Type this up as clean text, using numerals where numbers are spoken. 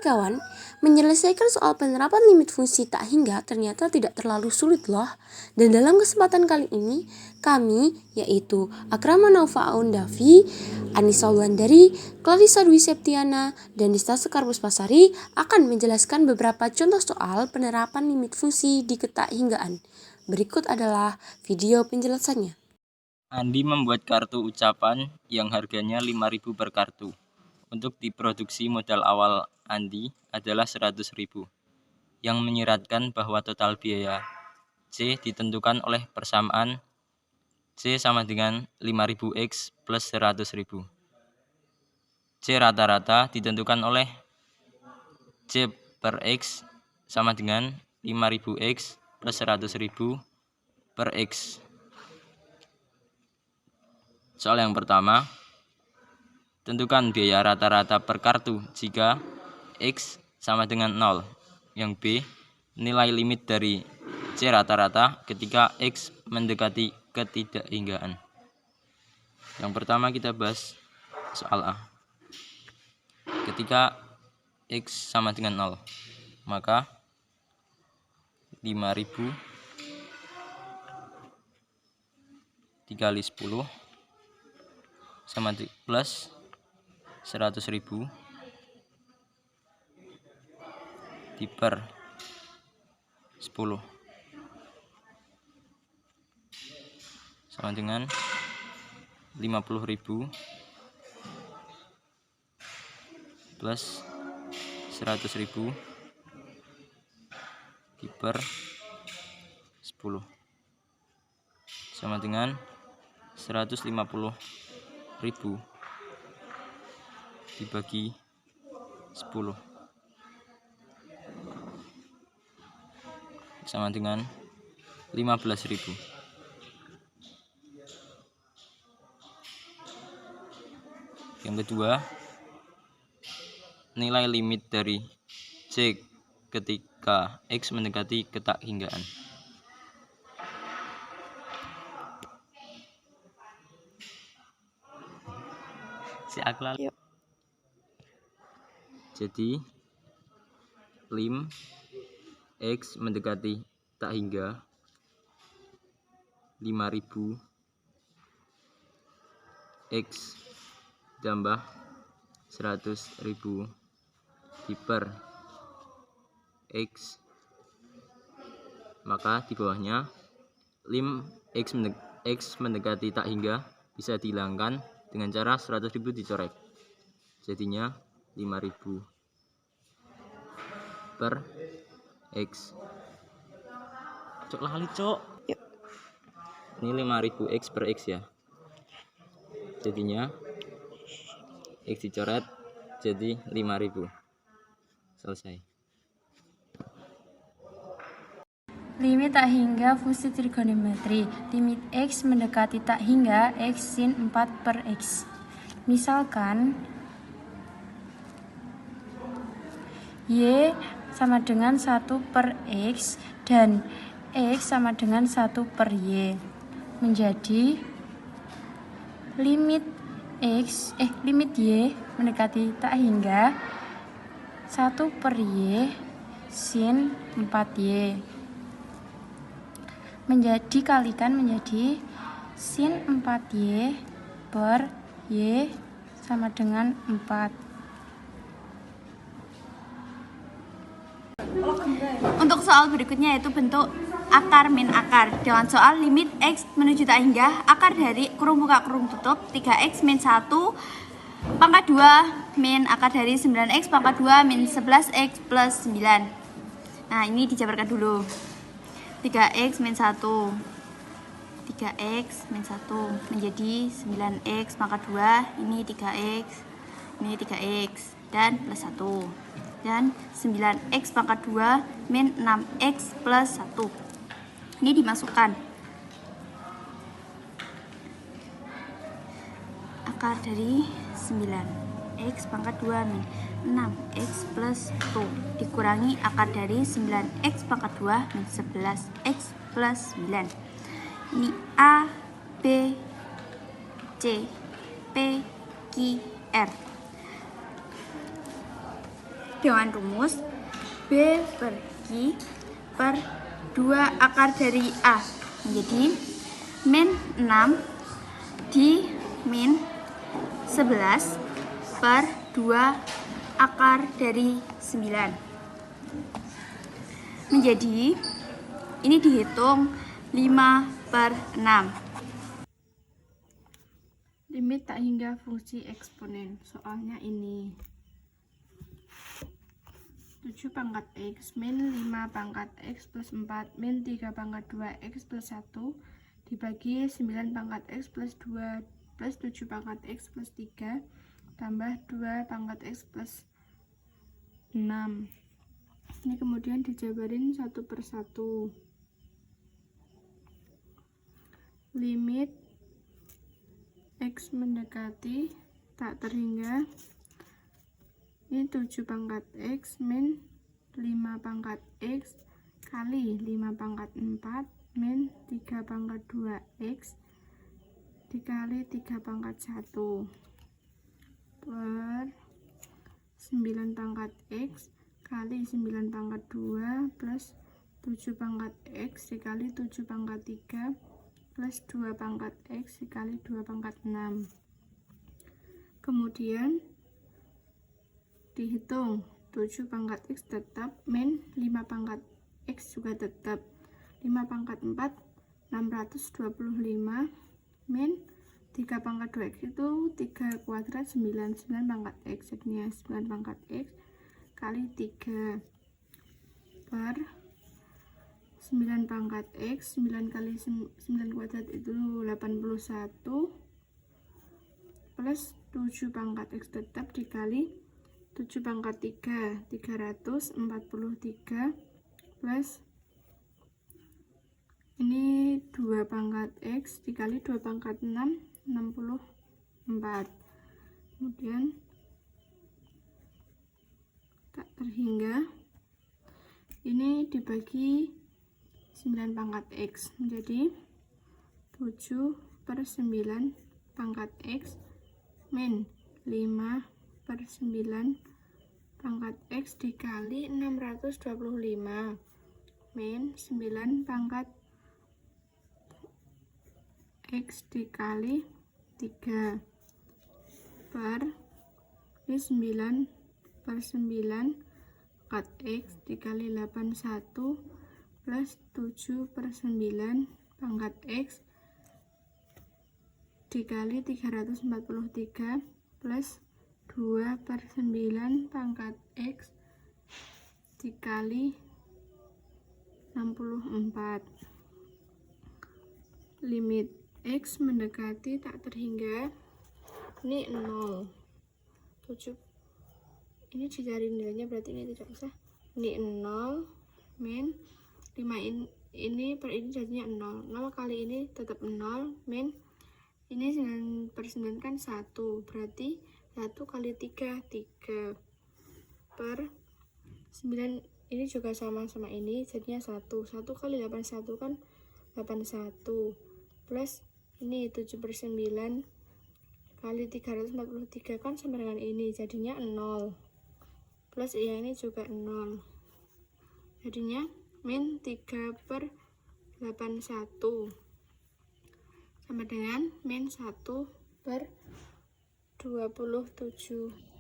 kawan, menyelesaikan soal penerapan limit fungsi tak hingga ternyata tidak terlalu sulit loh. Dan dalam kesempatan kali ini, kami, yaitu Akrama Naufa Aundavi, Anissa Wulandari, Clarissa Dwi Septiana, dan Dista Sekar Puspasari akan menjelaskan beberapa contoh soal penerapan limit fungsi di ketak hinggaan. Berikut adalah video penjelasannya. Andi membuat kartu ucapan yang harganya 5.000 per kartu. Untuk diproduksi modal awal Andi adalah 100.000, yang menyiratkan bahwa total biaya C ditentukan oleh persamaan C sama dengan 5.000X plus 100.000. C rata-rata ditentukan oleh C per X sama dengan 5.000X plus 100.000 per X. Soal yang pertama, tentukan biaya rata-rata per kartu jika X sama dengan 0. Yang B, nilai limit dari C rata-rata ketika X mendekati ketidakhinggaan. Yang pertama kita bahas soal A. Ketika X sama dengan 0, maka 5.000 dikali 10 sama plus 100.000 diper 10 sama dengan 50.000 plus 100.000 diper 10 sama dengan 150.000 dibagi 10 sama dengan 15.000. Yang kedua, nilai limit dari C ketika X mendekati ketakhinggaan. Jadi lim X mendekati tak hingga 5.000 X tambah 100.000 diper X, maka di bawahnya lim X mendekati tak hingga bisa dihilangkan dengan cara 100.000 dicoret, jadinya 5.000 per X. Cok lali cok. Ini 5.000 X per X ya. Jadinya X dicoret jadi 5.000. Selesai. Limit tak hingga fungsi trigonometri. Limit X mendekati tak hingga X sin 4 per X. Misalkan Y sama dengan 1 per X dan X sama dengan 1 per Y. Menjadi limit Y mendekati tak hingga 1 per Y sin 4Y. Dikalikan menjadi sin 4Y per Y sama dengan 4. Untuk soal berikutnya yaitu bentuk akar min akar. Dengan soal limit X menuju tak hingga akar dari kurung buka kurung tutup 3X min 1 pangkat 2 min akar dari 9X pangkat 2 min 11X plus 9. Nah, ini dijabarkan dulu. 3X min 1 menjadi 9X pangkat 2, ini 3X, ini 3X, dan plus 1. Dan 9X pangkat 2 min 6X plus 1. Ini dimasukkan. Akar dari 9X pangkat 2 min 6X plus 1 dikurangi akar dari 9X pangkat 2 min 11X plus 9. Ini A, B, C, P, Q, R. dengan rumus B per Q per 2 akar dari A. Jadi min 6 di min 11 per 2 akar dari 9. Menjadi ini dihitung 5 per 6. Limit tak hingga fungsi eksponen. Soalnya ini 7 pangkat X min 5 pangkat X plus 4 min 3 pangkat 2 X plus 1 dibagi 9 pangkat X plus 2 plus 7 pangkat X plus 3 tambah 2 pangkat X plus 6. Ini kemudian dijabarin satu per satu. Limit X mendekati tak terhingga ini 7 pangkat X min 5 pangkat X kali 5 pangkat 4 min 3 pangkat 2X dikali 3 pangkat 1 per 9 pangkat X kali 9 pangkat 2 plus 7 pangkat X dikali 7 pangkat 3 plus 2 pangkat X dikali 2 pangkat 6. Kemudian dihitung 7 pangkat X tetap min 5 pangkat X juga tetap 5 pangkat 4 625 min 3 pangkat 2X itu 3 kuadrat 9 pangkat X jadinya 9 pangkat X kali 3 per 9 pangkat X 9 kali 9 kuadrat itu 81 plus 7 pangkat X tetap dikali 7 pangkat 3 343 plus ini 2 pangkat X dikali 2 pangkat 6 64. Kemudian tak terhingga ini dibagi 9 pangkat X menjadi 7 per 9 pangkat X min 5 per 9 pangkat X dikali 625 min 9 pangkat X dikali 3 per ini 9 per 9 pangkat X dikali 81 plus 7 per 9 pangkat X dikali 343 plus 2 per 9 pangkat X dikali 64. Limit X mendekati tak terhingga ini 0 7 ini dicari nilainya berarti ini tidak usah ini 0 min 5 ini per ini jadinya 0 kali ini tetap 0 min ini 9 per 9 kan 1 berarti 1 kali 3 per 9 ini juga sama ini jadinya 1 kali 81 kan 81 plus ini 7 per 9 kali 343 kan sama dengan ini jadinya 0 plus yang ini juga 0 jadinya min 3 per 81 sama dengan min 1 per 27.